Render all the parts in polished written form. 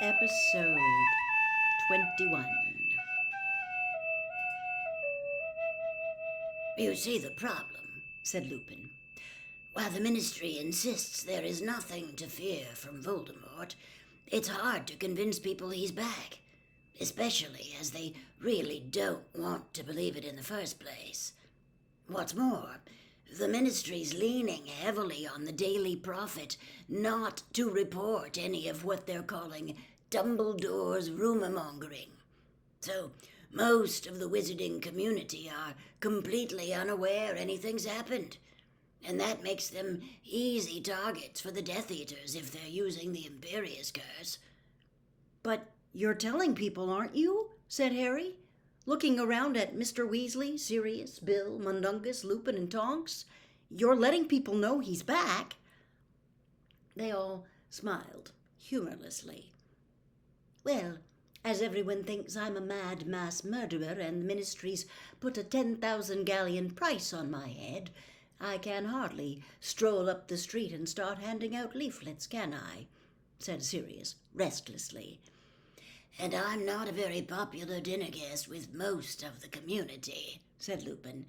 Episode 21. You see the problem, said Lupin. While the Ministry insists there is nothing to fear from Voldemort, it's hard to convince people he's back, especially as they really don't want to believe it in the first place. What's more, the Ministry's leaning heavily on the Daily Prophet not to report any of what they're calling Dumbledore's rumor-mongering. So most of the wizarding community are completely unaware anything's happened, and that makes them easy targets for the Death Eaters if they're using the Imperius Curse. But you're telling people, aren't you? Said Harry, looking around at Mr. Weasley, Sirius, Bill, Mundungus, Lupin, and Tonks. You're letting people know he's back. They all smiled humorlessly. Well, as everyone thinks I'm a mad mass murderer and the Ministry's put a 10,000 galleon price on my head, I can hardly stroll up the street and start handing out leaflets, can I? Said Sirius restlessly. And I'm not a very popular dinner guest with most of the community, said Lupin.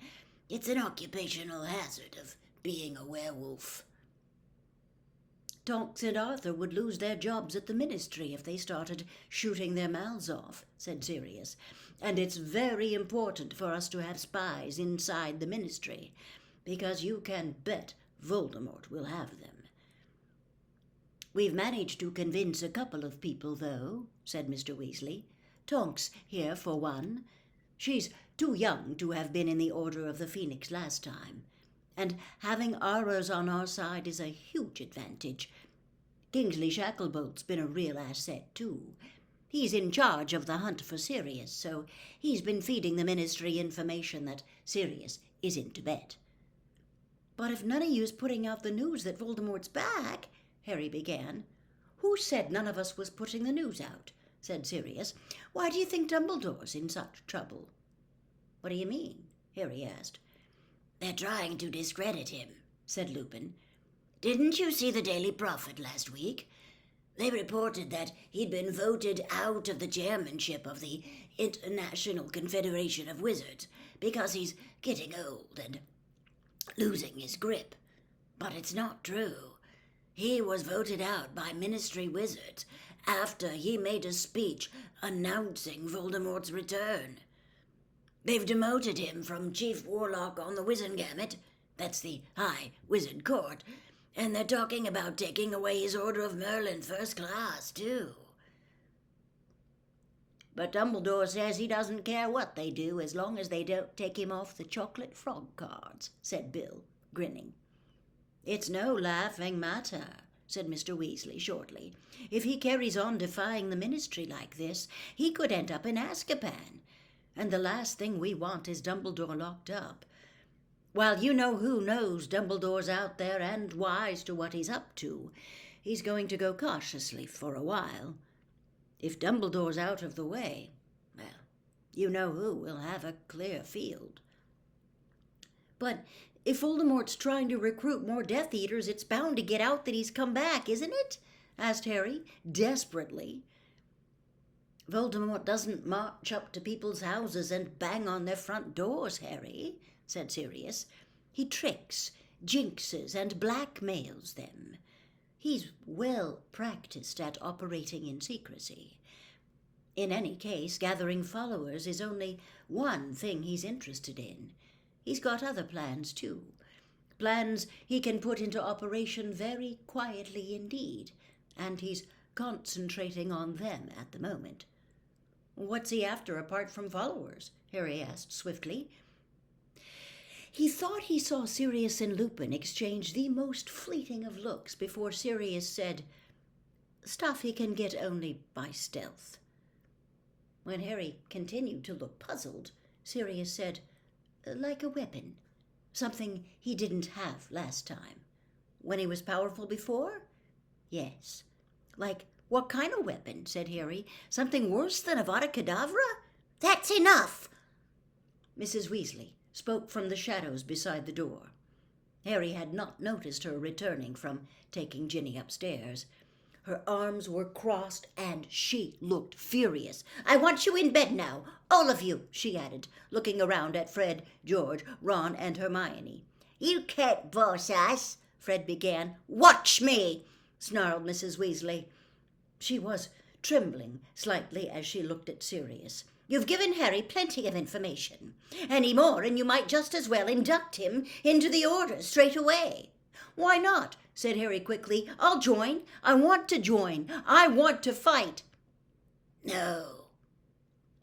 It's an occupational hazard of being a werewolf. Tonks and Arthur would lose their jobs at the Ministry if they started shooting their mouths off, said Sirius. And it's very important for us to have spies inside the Ministry, because you can bet Voldemort will have them. We've managed to convince a couple of people, though, said Mr. Weasley. Tonks here, for one. She's too young to have been in the Order of the Phoenix last time, and having Aurors on our side is a huge advantage. Kingsley Shacklebolt's been a real asset, too. He's in charge of the hunt for Sirius, so he's been feeding the Ministry information that Sirius is in Tibet. But if none of you's putting out the news that Voldemort's back, Harry began. Who said none of us was putting the news out? Said Sirius. Why do you think Dumbledore's in such trouble? What do you mean? Harry asked. They're trying to discredit him, said Lupin. Didn't you see the Daily Prophet last week? They reported that he'd been voted out of the chairmanship of the International Confederation of Wizards because he's getting old and losing his grip. But it's not true. He was voted out by Ministry wizards after he made a speech announcing Voldemort's return. They've demoted him from Chief Warlock on the Wizengamot, that's the High Wizard Court, and they're talking about taking away his Order of Merlin First Class, too. But Dumbledore says he doesn't care what they do as long as they don't take him off the chocolate frog cards, said Bill, grinning. It's no laughing matter, said Mr. Weasley shortly. If he carries on defying the Ministry like this, he could end up in Azkaban, and the last thing we want is Dumbledore locked up. While you know who knows Dumbledore's out there and wise to what he's up to, he's going to go cautiously for a while. If Dumbledore's out of the way, well, you know who will have a clear field. But if Voldemort's trying to recruit more Death Eaters, it's bound to get out that he's come back, isn't it? Asked Harry, desperately. Voldemort doesn't march up to people's houses and bang on their front doors, Harry, said Sirius. He tricks, jinxes, and blackmails them. He's well practiced at operating in secrecy. In any case, gathering followers is only one thing he's interested in. He's got other plans, too. Plans he can put into operation very quietly indeed, and he's concentrating on them at the moment. What's he after apart from followers? Harry asked swiftly. He thought he saw Sirius and Lupin exchange the most fleeting of looks before Sirius said, stuff he can get only by stealth. When Harry continued to look puzzled, Sirius said, like a weapon, something he didn't have last time. When he was powerful before? Yes. Like what kind of weapon? Said Harry. Something worse than Avada Kedavra? That's enough! Mrs. Weasley spoke from the shadows beside the door. Harry had not noticed her returning from taking Ginny upstairs. Her arms were crossed, and she looked furious. "I want you in bed now, all of you," she added, looking around at Fred, George, Ron, and Hermione. "You can't boss us," Fred began. "Watch me!" snarled Mrs. Weasley. She was trembling slightly as she looked at Sirius. "You've given Harry plenty of information. Any more, and you might just as well induct him into the order straight away." "Why not?" said Harry quickly. "I'll join. I want to join. I want to fight." "No."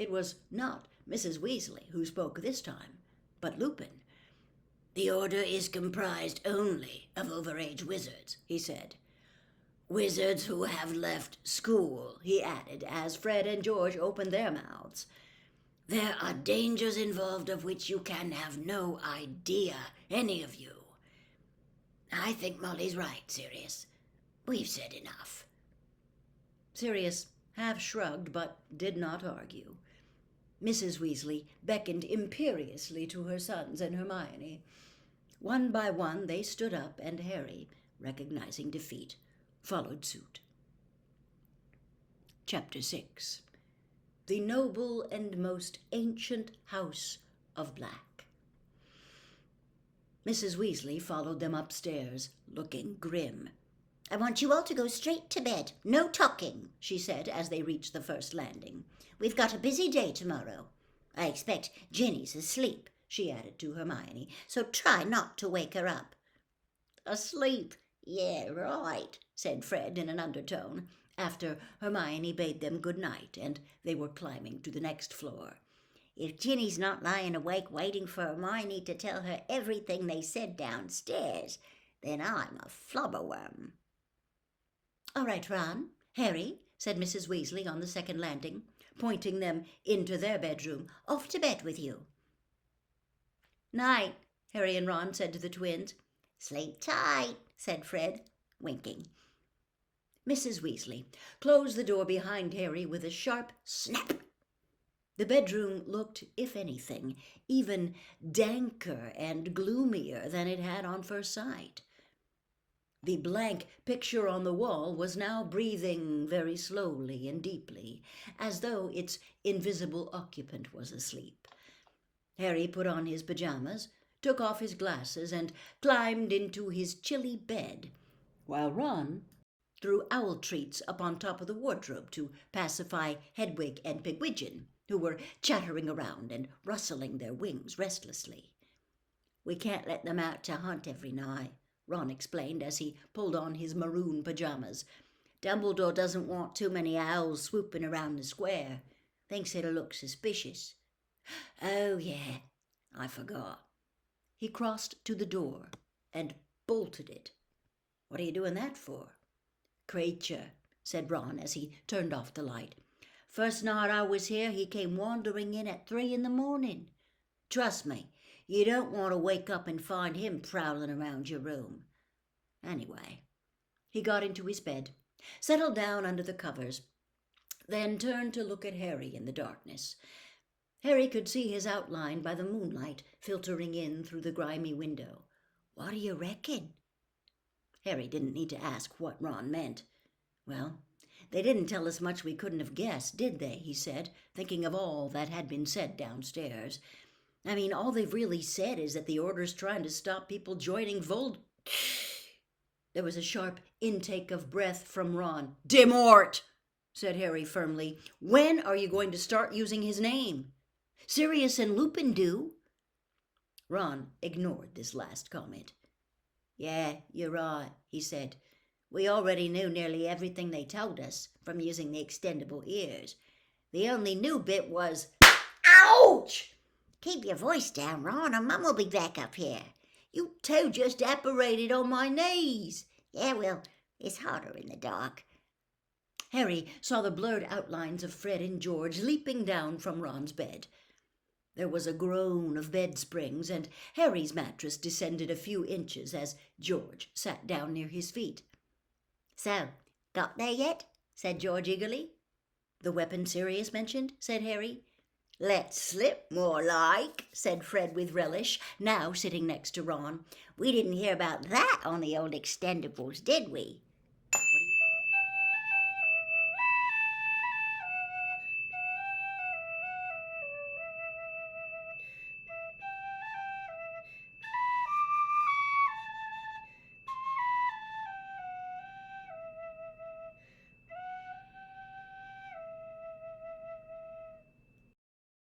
It was not Mrs. Weasley who spoke this time, but Lupin. "The order is comprised only of overage wizards," he said. "Wizards who have left school," he added, as Fred and George opened their mouths. "There are dangers involved of which you can have no idea, any of you. I think Molly's right, Sirius. We've said enough." Sirius half shrugged, but did not argue. Mrs. Weasley beckoned imperiously to her sons and Hermione. One by one they stood up, and Harry, recognizing defeat, followed suit. Chapter 6. The Noble and Most Ancient House of Black. Mrs. Weasley followed them upstairs, looking grim. "I want you all to go straight to bed. No talking," she said as they reached the first landing. "We've got a busy day tomorrow. I expect Ginny's asleep," she added to Hermione, "so try not to wake her up." "Asleep? Yeah, right," said Fred in an undertone, after Hermione bade them good night and they were climbing to the next floor. "If Ginny's not lying awake waiting for Hermione to tell her everything they said downstairs, then I'm a flubberworm." "All right, Ron, Harry," said Mrs. Weasley on the second landing, pointing them into their bedroom. "Off to bed with you." "Night," Harry and Ron said to the twins. "Sleep tight," said Fred, winking. Mrs. Weasley closed the door behind Harry with a sharp snap. The bedroom looked, if anything, even danker and gloomier than it had on first sight. The blank picture on the wall was now breathing very slowly and deeply, as though its invisible occupant was asleep. Harry put on his pajamas, took off his glasses, and climbed into his chilly bed, while Ron threw owl treats up on top of the wardrobe to pacify Hedwig and Pigwidgeon, who were chattering around and rustling their wings restlessly. "We can't let them out to hunt every night," Ron explained as he pulled on his maroon pajamas. "Dumbledore doesn't want too many owls swooping around the square. Thinks it'll look suspicious." "Oh, yeah, I forgot." He crossed to the door and bolted it. "What are you doing that for?" "Creature," said Ron as he turned off the light. "First night I was here, he came wandering in at 3 a.m. Trust me, you don't want to wake up and find him prowling around your room." Anyway, he got into his bed, settled down under the covers, then turned to look at Harry in the darkness. Harry could see his outline by the moonlight filtering in through the grimy window. "What do you reckon?" Harry didn't need to ask what Ron meant. "Well, they didn't tell us much we couldn't have guessed, did they?" he said, thinking of all that had been said downstairs. "I mean, all they've really said is that the order's trying to stop people joining There was a sharp intake of breath from Ron. "Demort!" said Harry firmly. "When are you going to start using his name? Sirius and Lupin do." Ron ignored this last comment. "Yeah, you're right," he said. "We already knew nearly everything they told us from using the extendable ears. The only new bit was—" "Ouch! Keep your voice down, Ron, or Mum will be back up here. You two just apparated on my knees." "Yeah, well, it's harder in the dark." Harry saw the blurred outlines of Fred and George leaping down from Ron's bed. There was a groan of bed springs, and Harry's mattress descended a few inches as George sat down near his feet. "So, got there yet?" said George eagerly. "The weapon Sirius mentioned?" said Harry. "Let slip, more like," said Fred with relish, now sitting next to Ron. "We didn't hear about that on the old Extendables, did we?"